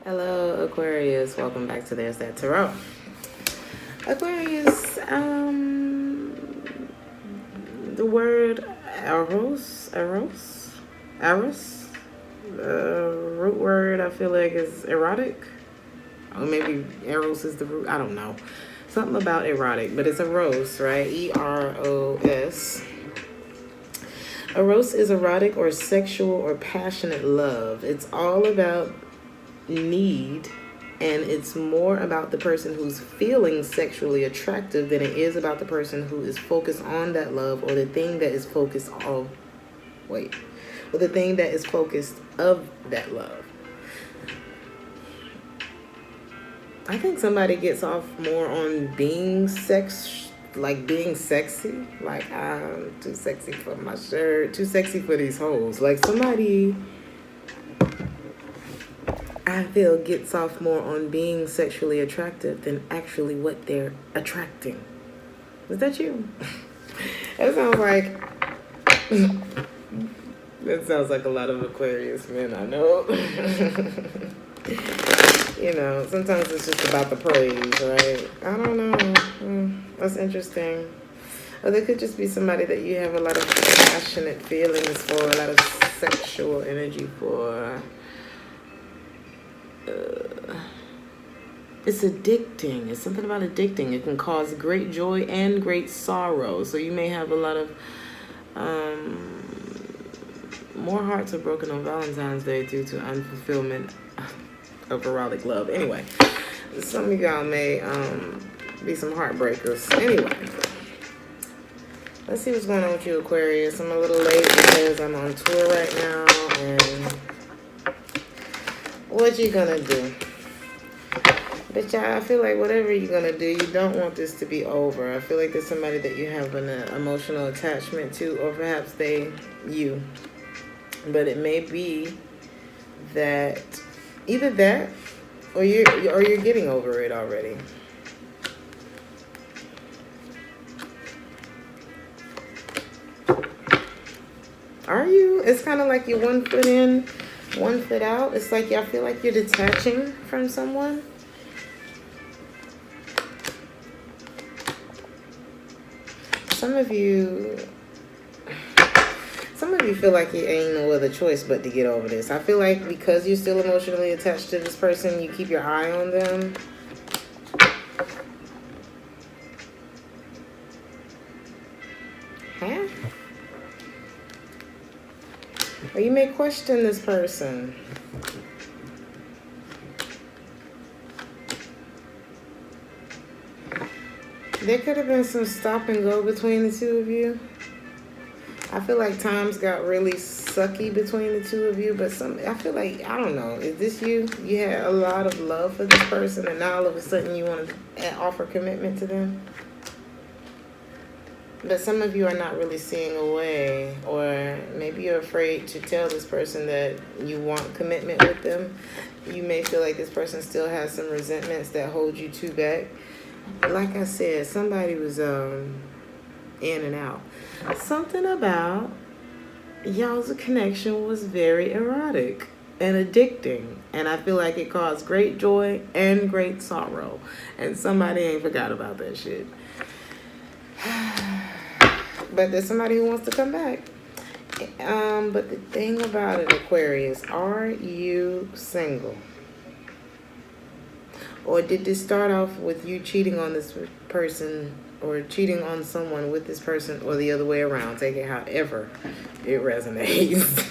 Hello, Aquarius. Welcome back to Theresthattarot. Aquarius, the word aros, the root word I feel like is erotic. Or maybe eros is the root. I don't know. Something about erotic, but it's eros, right? Eros. Eros is erotic or sexual or passionate love. It's all about need, and it's more about the person who's feeling sexually attractive than it is about the person who is focused on that love or the thing that is focused of the thing that is focused of that love. I think somebody gets off more on being being sexy. Like, I'm too sexy for my shirt, too sexy for these hoes. Like, somebody, I feel, gets off more on being sexually attractive than actually what they're attracting. Is that you? That sounds like that sounds like a lot of Aquarius men I know. You know, sometimes it's just about the praise, right? I don't know. That's interesting. Or there could just be somebody that you have a lot of passionate feelings for, a lot of sexual energy for. It's addicting. It's something about addicting. It can cause great joy and great sorrow. So you may have a lot of more hearts are broken on Valentine's Day due to unfulfillment of erotic love. Anyway, some of y'all may be some heartbreakers. Anyway, let's see what's going on with you, Aquarius. I'm a little late because I'm on tour right now, and what you gonna do? But y'all, I feel like whatever you're gonna do, you don't want this to be over. I feel like there's somebody that you have an emotional attachment to, or perhaps you. But it may be that either that, or you're getting over it already. Are you? It's kind of like you're 1 foot in, 1 foot out. It's like I feel like you're detaching from someone. Some of you feel like you ain't no other choice but to get over this. I feel like because you're still emotionally attached to this person, you keep your eye on them. Huh? Or you may question this person. There could have been some stop and go between the two of you. I feel like times got really sucky between the two of you, but I feel like, I don't know, is this you? You had a lot of love for this person, and now all of a sudden you want to offer commitment to them? But some of you are not really seeing a way, or maybe you're afraid to tell this person that you want commitment with them. You may feel like this person still has some resentments that hold you two back. Like I said, somebody was in and out. Something about y'all's connection was very erotic and addicting, and I feel like it caused great joy and great sorrow, and somebody ain't forgot about that shit. But there's somebody who wants to come back. But the thing about it, Aquarius, are you single? Or did this start off with you cheating on this person, or cheating on someone with this person, or the other way around? Take it however it resonates.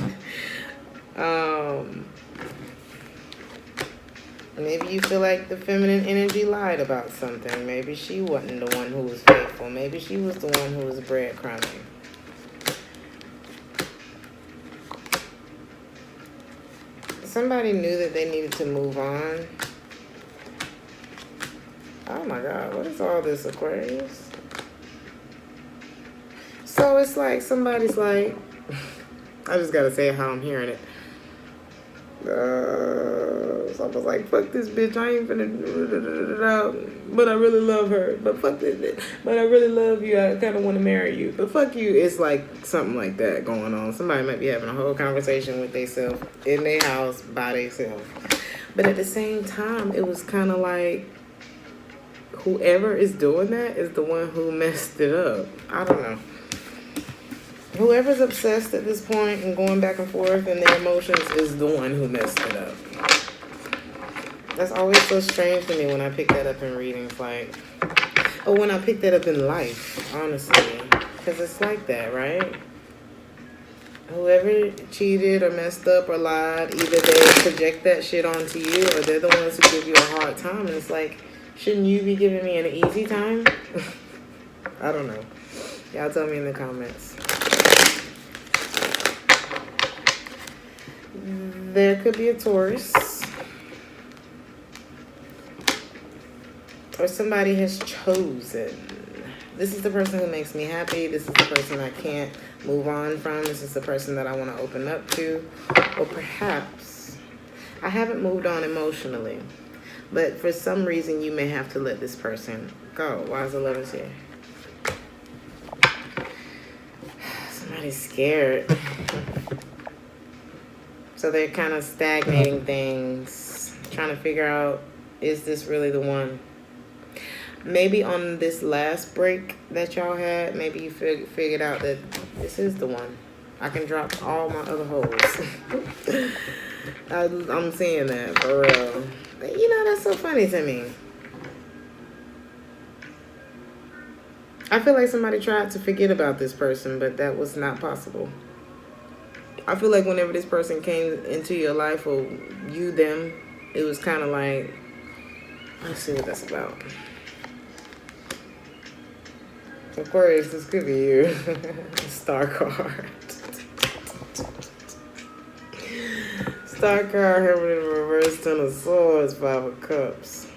Maybe you feel like the feminine energy lied about something. Maybe she wasn't the one who was faithful. Maybe she was the one who was breadcrumbing. Somebody knew that they needed to move on. Oh my God, what is all this, Aquarius? So it's like somebody's like, I just gotta say how I'm hearing it. It's almost like, fuck this bitch, I ain't finna, but I really love her. But fuck this bitch, but I really love you, I kind of want to marry you. But fuck you, it's like something like that going on. Somebody might be having a whole conversation with themselves in their house by themselves. But at the same time, it was kind of like whoever is doing that is the one who messed it up. I don't know. Whoever's obsessed at this point and going back and forth in their emotions is the one who messed it up. That's always so strange to me when I pick that up in readings. Like, or when I pick that up in life, honestly. Because it's like that, right? Whoever cheated or messed up or lied, either they project that shit onto you or they're the ones who give you a hard time. And it's like, shouldn't you be giving me an easy time? I don't know. Y'all tell me in the comments. There could be a Taurus. Or somebody has chosen. This is the person who makes me happy. This is the person I can't move on from. This is the person that I want to open up to. Or perhaps I haven't moved on emotionally. But for some reason, you may have to let this person go. Why is the Lovers here? Somebody's scared. So they're kind of stagnating things. Trying to figure out, is this really the one? Maybe on this last break that y'all had, maybe you figured out that this is the one. I can drop all my other holes. I'm seeing that, for real. You know, that's so funny to me. I feel like somebody tried to forget about this person, but that was not possible. I feel like whenever this person came into your life, or you, them, it was kind of like, let's see what that's about. Aquarius, this could be you. Star card. Star card here with a reverse 10 of swords, 5 of cups.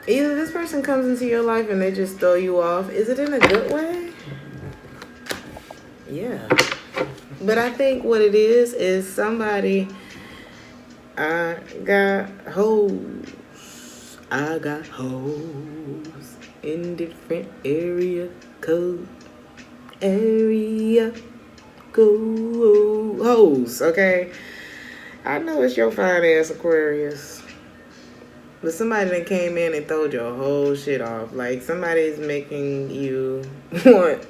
Either this person comes into your life and they just throw you off. Is it in a good way? Yeah. But I think what it is somebody... I got hoes. I got hoes in different area code. Area code. Hoes, okay? I know it's your fine ass Aquarius. But somebody that came in and throwed your whole shit off. Like somebody's making you want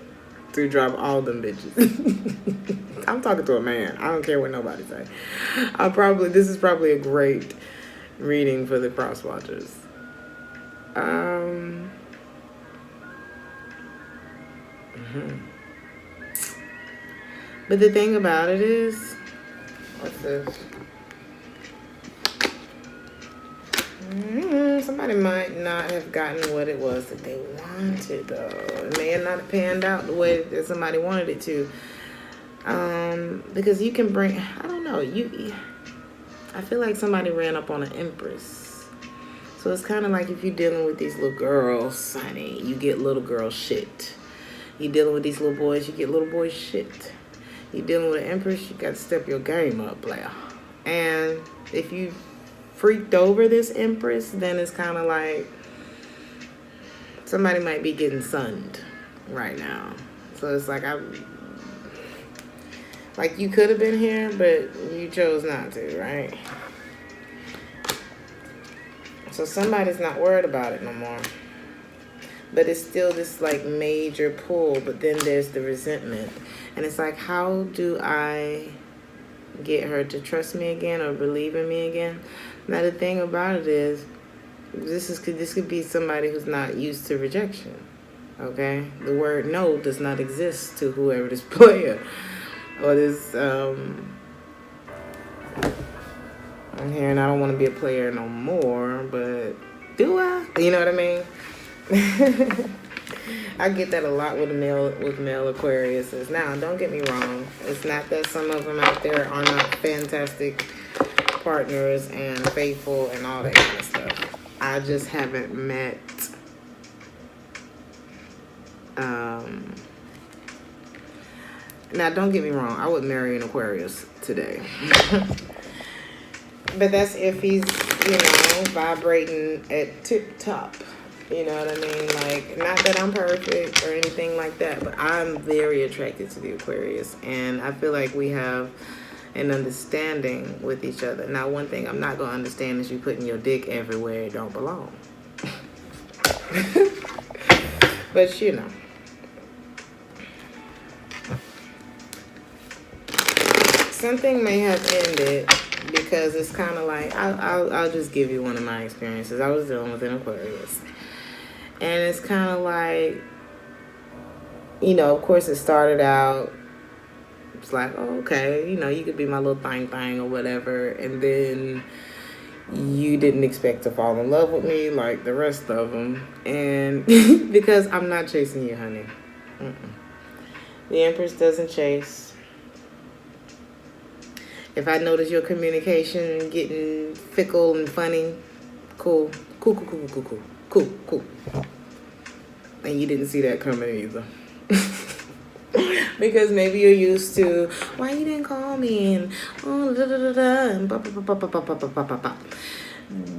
to drop all them bitches. I'm talking to a man. I don't care what nobody say. This is probably a great reading for the cross watchers. But the thing about it is, what's this? Somebody might not have gotten what it was that they wanted, though. It may have not panned out the way that somebody wanted it to. Because you can bring, I don't know, I feel like somebody ran up on an empress. So it's kind of like if you're dealing with these little girls, honey, you get little girl shit. You're dealing with these little boys, you get little boy shit. You're dealing with an empress, you got to step your game up, player. And if you freaked over this empress, then it's kind of like somebody might be getting sunned right now. So it's like like you could have been here, but you chose not to, right? So somebody's not worried about it no more. But it's still this like major pull, but then there's the resentment. And it's like, how do I get her to trust me again or believe in me again? Now the thing about it is, this could be somebody who's not used to rejection. Okay? The word no does not exist to whoever this player or this I'm hearing I don't want to be a player no more, but do I? You know what I mean? I get that a lot with male Aquariuses. Now, don't get me wrong. It's not that some of them out there are not fantastic partners and faithful and all that kind of stuff. I just haven't met now don't get me wrong, I would marry an Aquarius today. But that's if he's, vibrating at tip top. You know what I mean? Like, not that I'm perfect or anything like that, but I'm very attracted to the Aquarius. And I feel like we have an understanding with each other. Now, one thing I'm not going to understand is you putting your dick everywhere it don't belong. But, you know. Something may have ended because it's kind of like, I'll just give you one of my experiences. I was dealing with an Aquarius. And it's kind of like, you know, of course it started out, it's like, oh, okay, you know, you could be my little thing or whatever. And then you didn't expect to fall in love with me like the rest of them. And because I'm not chasing you, honey. The Empress doesn't chase. If I notice your communication getting fickle and funny, cool. And you didn't see that coming either. Because maybe you're used to, why you didn't call me, and oh, da da da da, and ba ba ba ba ba ba ba ba ba ba.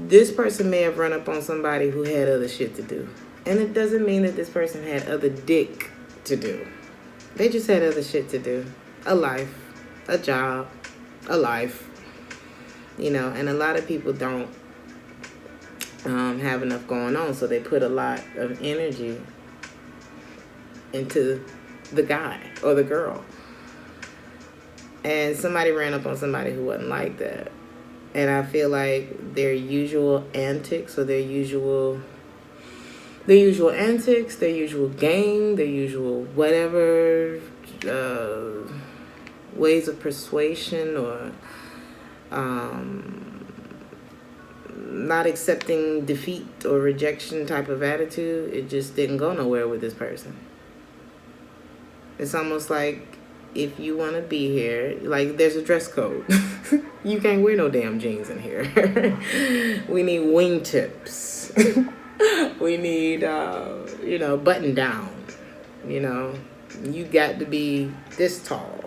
This person may have run up on somebody who had other shit to do. And it doesn't mean that this person had other dick to do. They just had other shit to do. A life, a job, a life, you know. And a lot of people don't have enough going on, so they put a lot of energy into the guy or the girl. And somebody ran up on somebody who wasn't like that. And I feel like their usual antics or their usual antics, their usual game, their usual whatever, ways of persuasion or not accepting defeat or rejection type of attitude, it just didn't go nowhere with this person. It's almost like, if you want to be here, like, there's a dress code. You can't wear no damn jeans in here. We need wingtips. We need, you know, button down. You know, you got to be this tall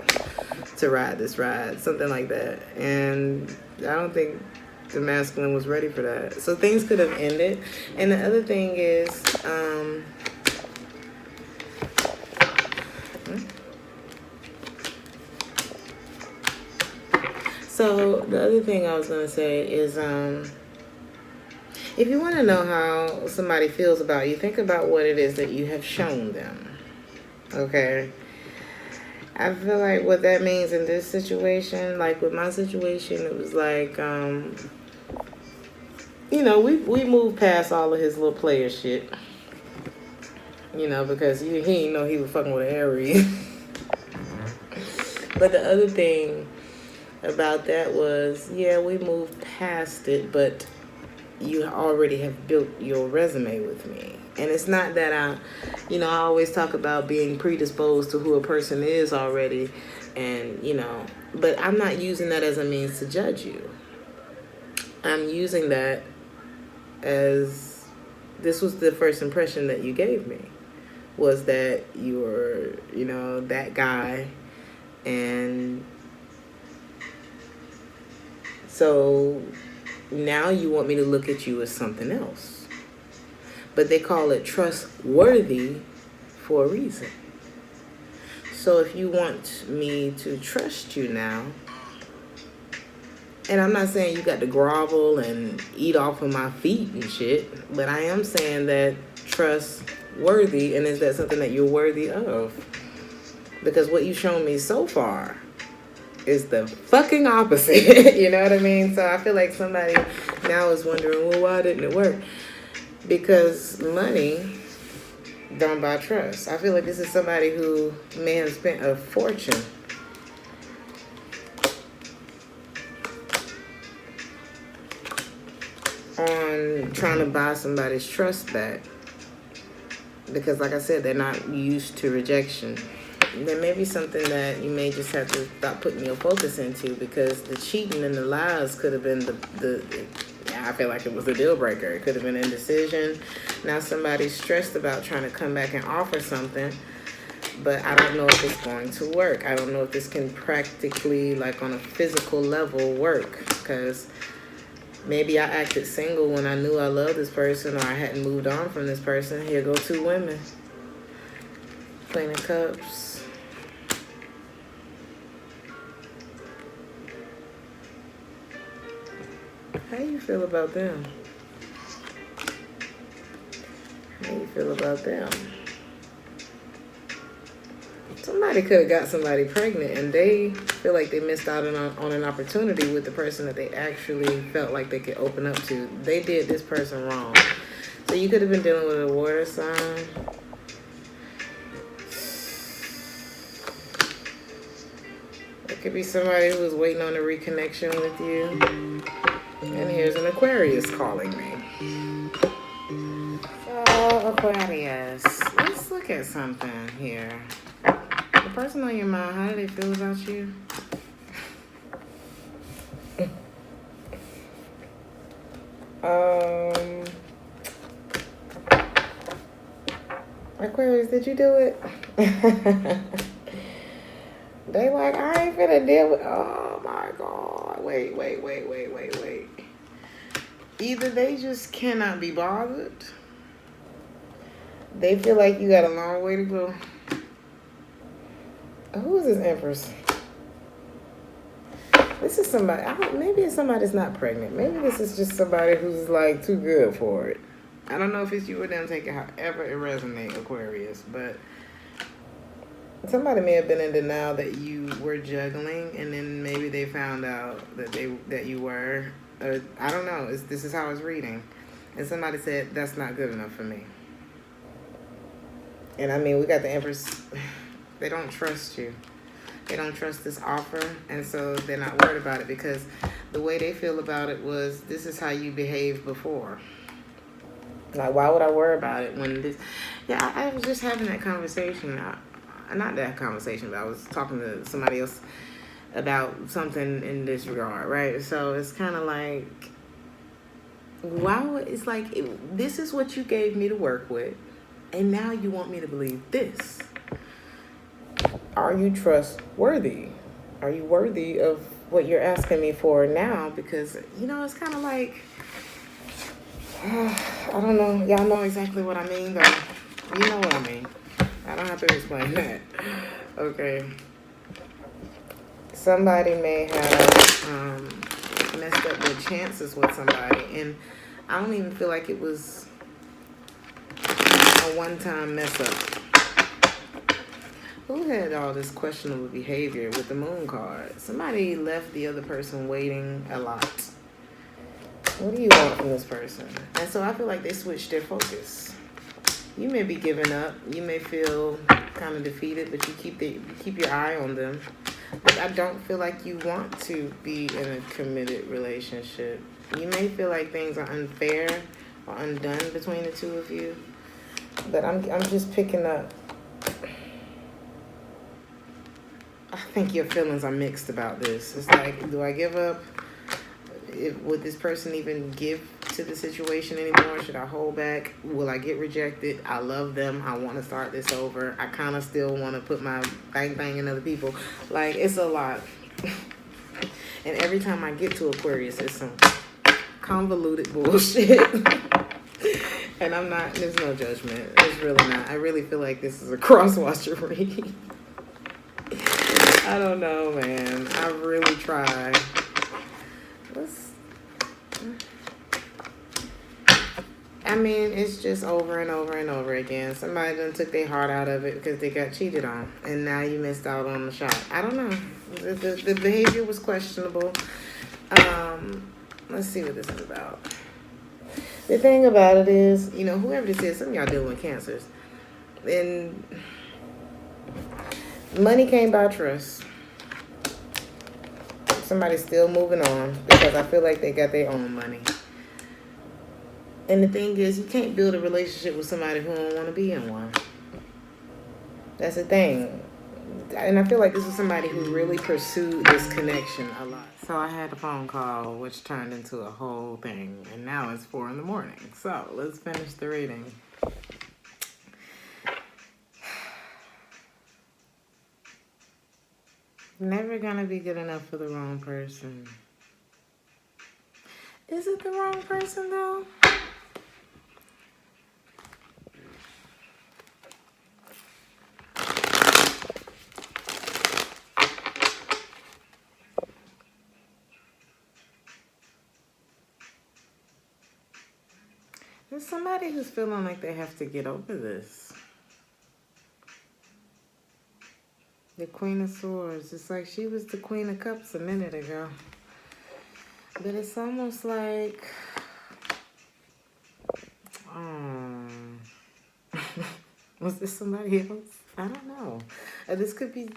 to ride this ride, something like that. And I don't think the masculine was ready for that. So things could have ended. And the other thing is, so the other thing I was going to say is, if you want to know how somebody feels about you, think about what it is that you have shown them. Okay? I feel like what that means in this situation, like with my situation, it was like, you know, we moved past all of his little player shit. You know, because he didn't know he was fucking with an Aries. But the other thing about that was, yeah, we moved past it, but you already have built your resume with me. And it's not that I always talk about being predisposed to who a person is already, and, you know, but I'm not using that as a means to judge you. I'm using that as, this was the first impression that you gave me, was that you were, you know, that guy. And so now you want me to look at you as something else. But they call it trustworthy for a reason. So if you want me to trust you now, and I'm not saying you got to grovel and eat off of my feet and shit, but I am saying that trustworthy, and is that something that you're worthy of? Because what you've shown me so far is the fucking opposite. You know what I mean? So I feel like somebody now is wondering, well, why didn't it work? Because money don't buy trust. I feel like this is somebody who may have spent a fortune on trying to buy somebody's trust back. Because like I said, they're not used to rejection. There may be something that you may just have to stop putting your focus into, because the cheating and the lies could have been I feel like it was a deal breaker. It could have been indecision. Now somebody's stressed about trying to come back and offer something, but I don't know if it's going to work. I don't know if this can practically, like on a physical level, work, because Maybe I acted single when I knew I loved this person or I hadn't moved on from this person. Here go two women. Queen of Cups. How you feel about them? How you feel about them? Somebody could have got somebody pregnant and they feel like they missed out on an opportunity with the person that they actually felt like they could open up to. They did this person wrong. So you could have been dealing with a water sign. It could be somebody who was waiting on a reconnection with you. And here's an Aquarius calling me. So, Aquarius, let's look at something here. The person on your mind, how do they feel about you? Aquarius, did you do it? They like, I ain't finna deal with, oh my God. Wait. Either they just cannot be bothered. They feel like you got a long way to go. Who is this Empress? This is somebody, maybe it's somebody that's not pregnant. Maybe this is just somebody who's like too good for it. I don't know if it's you or them, take it however it resonates, Aquarius, but somebody may have been in denial that you were juggling, and then maybe they found out that you were. I don't know. This is how it's reading. And somebody said, that's not good enough for me. And I mean, we got the Empress. They don't trust you. They don't trust this offer. And so they're not worried about it because the way they feel about it was, this is how you behaved before. Like, why would I worry about it when this... Yeah, I was just having that conversation. Not that conversation, but I was talking to somebody else about something in this regard, right? So it's kind of like, wow, it's like, this is what you gave me to work with, and now you want me to believe this. Are you trustworthy? Are you worthy of what you're asking me for now? Because, you know, it's kind of like, I don't know. Y'all know exactly what I mean, though. You know what I mean. I don't have to explain that. Okay. Somebody may have messed up their chances with somebody. And I don't even feel like it was a one-time mess up. Who had all this questionable behavior with the moon card? Somebody left the other person waiting a lot. What do you want from this person? And so I feel like they switched their focus. You may be giving up. You may feel kind of defeated, but you keep your eye on them. But I don't feel like you want to be in a committed relationship. You may feel like things are unfair or undone between the two of you. But I'm just picking up. I think your feelings are mixed about this. It's like, do I give up? Would this person even give to the situation anymore? Should I hold back? Will I get rejected? I love them. I want to start this over. I kind of still want to put my bang in other people. Like, it's a lot. And every time I get to Aquarius, it's some convoluted bullshit. And there's no judgment. It's really not. I really feel like this is a cross-watcher read. I don't know, man. I really try. I mean, it's just over and over and over again. Somebody done took their heart out of it because they got cheated on. And now you missed out on the shot. I don't know. The behavior was questionable. Let's see what this is about. The thing about it is, you know, whoever this is, some of y'all dealing with cancers. And money came by trust. Somebody's still moving on because I feel like they got their own money. And the thing is, you can't build a relationship with somebody who don't want to be in one. That's the thing. And I feel like this was somebody who really pursued this connection a lot. So I had a phone call, which turned into a whole thing. And now it's 4 a.m. So let's finish the reading. Never gonna be good enough for the wrong person. Is it the wrong person though? There's somebody who's feeling like they have to get over this. The Queen of Swords. It's like she was the Queen of Cups a minute ago. But it's almost like... was this somebody else? I don't know. This could be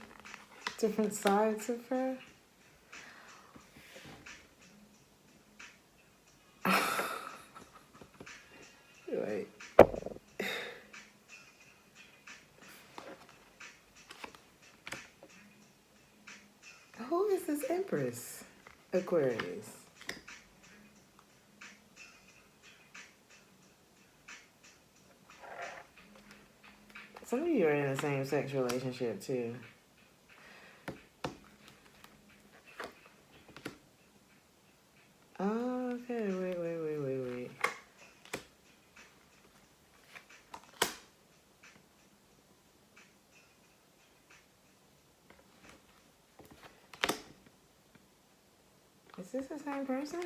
different sides of her. Wait. Who is this Empress? Aquarius. Some of you are in a same-sex relationship, too. Oh, okay. Wait. Is this the same person?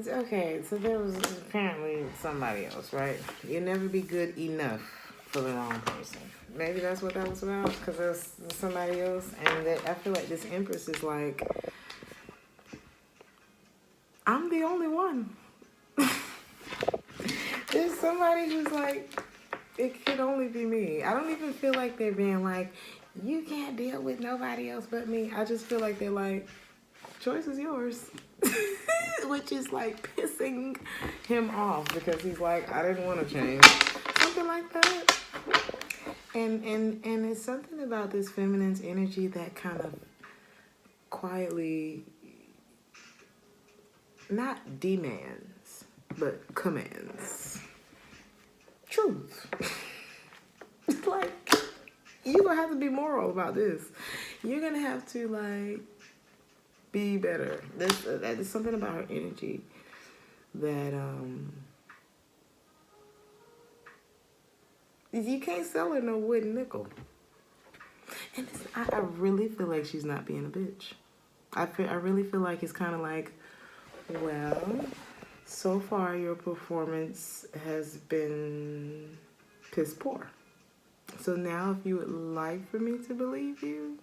Okay, so there was apparently somebody else, right? You'll never be good enough for the wrong person. Maybe that's what that was about, because there's somebody else. And that, I feel like this Empress is like, I'm the only one. There's somebody who's like, it could only be me. I don't even feel like they're being like, you can't deal with nobody else but me. I just feel like they're like, choice is yours. Which is like pissing him off because he's like, I didn't want to change. Something like that. And it's something about this feminine's energy that kind of quietly, not demands, but commands. Truth. Like, you're going to have to be moral about this. You're going to have to, like, be better. There's something about her energy that you can't sell her no wooden nickel. And I really feel like she's not being a bitch. I really feel like it's kind of like, well, so far your performance has been piss poor. So now if you would like for me to believe you.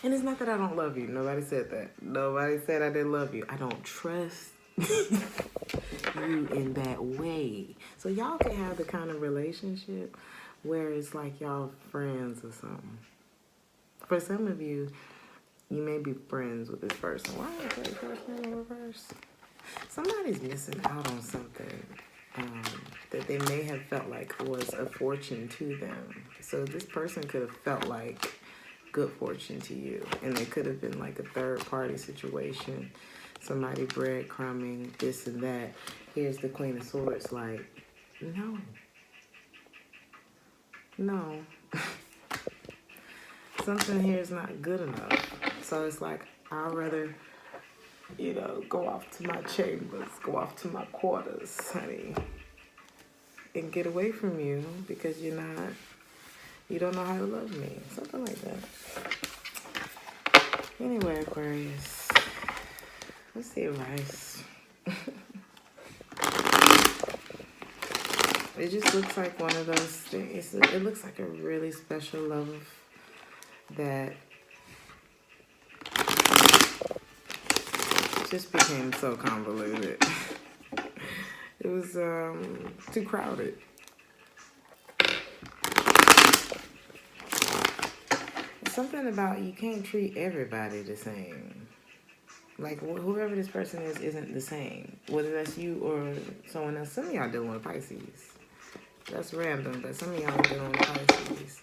And it's not that I don't love you. Nobody said that. Nobody said I didn't love you. I don't trust you in that way. So y'all can have the kind of relationship where it's like y'all friends or something. For some of you, you may be friends with this person. Why am I playing first name in reverse? Somebody's missing out on something that they may have felt like was a fortune to them. So this person could have felt like good fortune to you, and it could have been like a third party situation, somebody breadcrumbing this and that. Here's the Queen of Swords, like, no. Something here is not good enough. So it's like, I'd rather, go off to my chambers, go off to my quarters, honey, and get away from you because you don't know how to love me. Something like that. Anyway, Aquarius, what's the advice? It just looks like one of those things. It looks like a really special love that just became so convoluted. It was too crowded. Something about you can't treat everybody the same. Like, whoever this person is isn't the same. Whether that's you or someone else. Some of y'all dealing with Pisces. That's random, but some of y'all are dealing with Pisces.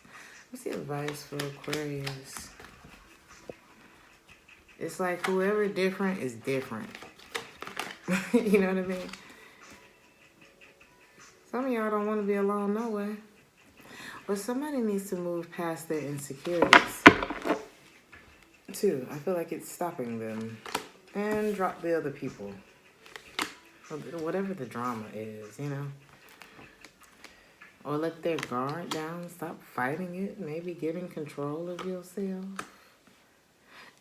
What's the advice for Aquarius? It's like whoever different is different. You know what I mean? Some of y'all don't want to be alone no way. Or somebody needs to move past their insecurities. too. I feel like it's stopping them. And drop the other people. Whatever the drama is, you know. Or let their guard down. Stop fighting it. Maybe getting control of yourself.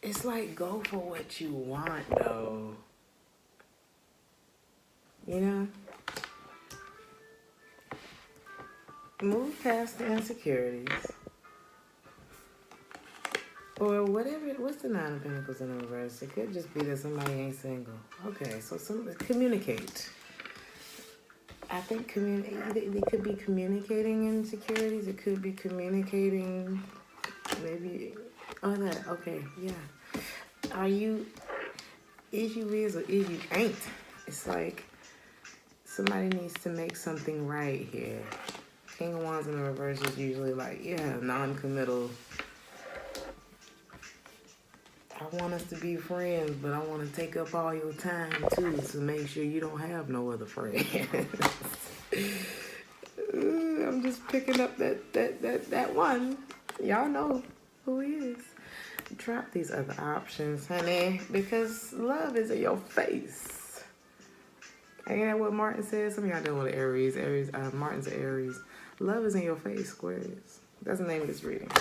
It's like, go for what you want, though. You know? Move past the insecurities. Or whatever. What's the Nine of Pentacles in the reverse? It could just be that somebody ain't single. Okay, so communicate. I think they could be communicating insecurities. It could be communicating maybe. Oh, that. Okay, yeah. Is you is or is you ain't? It's like somebody needs to make something right here. King of Wands in the reverse is usually like, yeah, non-committal. I want us to be friends, but I want to take up all your time too to make sure you don't have no other friends. I'm just picking up that one. Y'all know who he is. Drop these other options, honey, because love is in your face. Ain't that what Martin says? Some of y'all dealing with Aries. Martin's an Aries. Love is in your face, Aquarius. That's the name of this reading.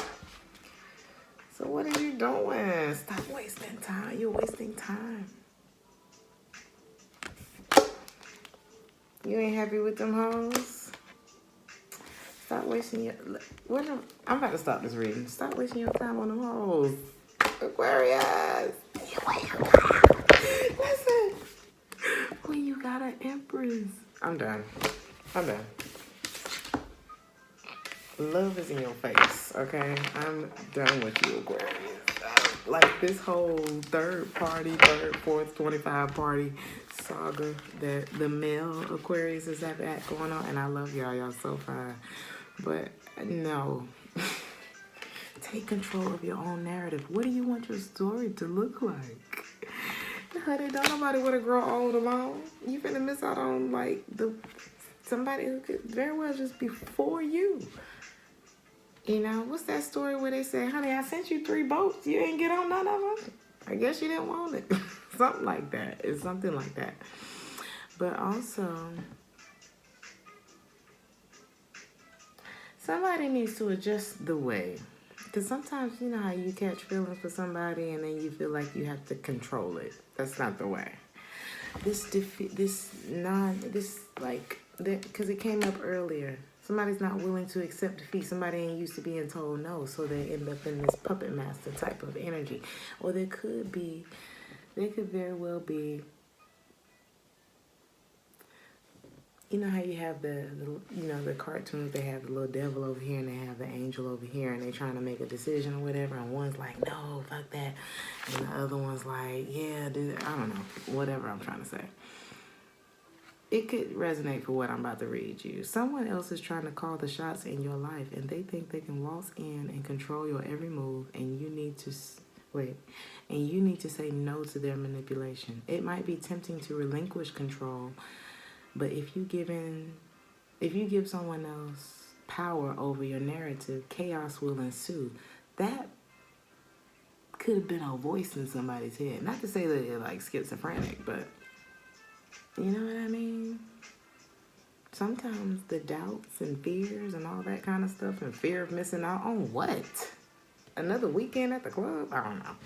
So what are you doing? Stop wasting time. You're wasting time. You ain't happy with them hoes? Stop wasting your... I'm about to stop this reading. Stop wasting your time on them hoes. Aquarius! Listen. When you got an empress. I'm done. Love is in your face, okay? I'm done with you, Aquarius. Like this whole third, fourth, 25 party saga that the male Aquarius is at going on. And I love y'all. Y'all so fine. But no. Take control of your own narrative. What do you want your story to look like? Honey, don't nobody want to grow old alone. You finna miss out on like somebody who could very well just be for you. You know, what's that story where they say, honey, I sent you 3 boats. You didn't get on none of them. I guess you didn't want it. Something like that. It's something like that. But also, somebody needs to adjust the way. Because sometimes, you know how you catch feelings for somebody and then you feel like you have to control it. That's not the way. Because it came up earlier. Somebody's not willing to accept defeat. Somebody ain't used to being told no, so they end up in this puppet master type of energy. Or there could very well be, you know how you have the cartoons, they have the little devil over here and they have the angel over here and they trying to make a decision or whatever, and one's like, no, fuck that. And the other one's like, yeah, dude, I don't know, whatever I'm trying to say. It could resonate for what I'm about to read you. Someone else is trying to call the shots in your life, and they think they can waltz in and control your every move, and you need to say no to their manipulation. It might be tempting to relinquish control, but if you give someone else power over your narrative, chaos will ensue. That could have been a voice in somebody's head. Not to say that they're like schizophrenic, but you know what I mean? Sometimes the doubts and fears and all that kind of stuff and fear of missing out on what? Another weekend at the club? I don't know.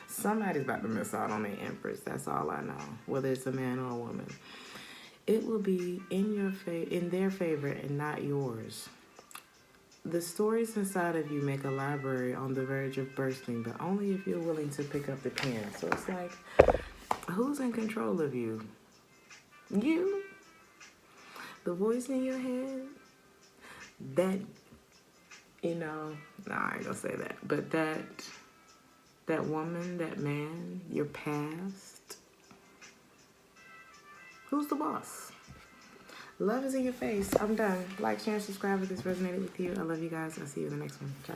Somebody's about to miss out on the empress. That's all I know. Whether it's a man or a woman. It will be in their favor and not yours. The stories inside of you make a library on the verge of bursting, but only if you're willing to pick up the pen. So it's like, who's in control of you? You, the voice in your head, that, I ain't gonna say that, but that woman, that man, your past, who's the boss? Love is in your face. I'm done. Like, share, and subscribe if this resonated with you. I love you guys. I'll see you in the next one. Ciao.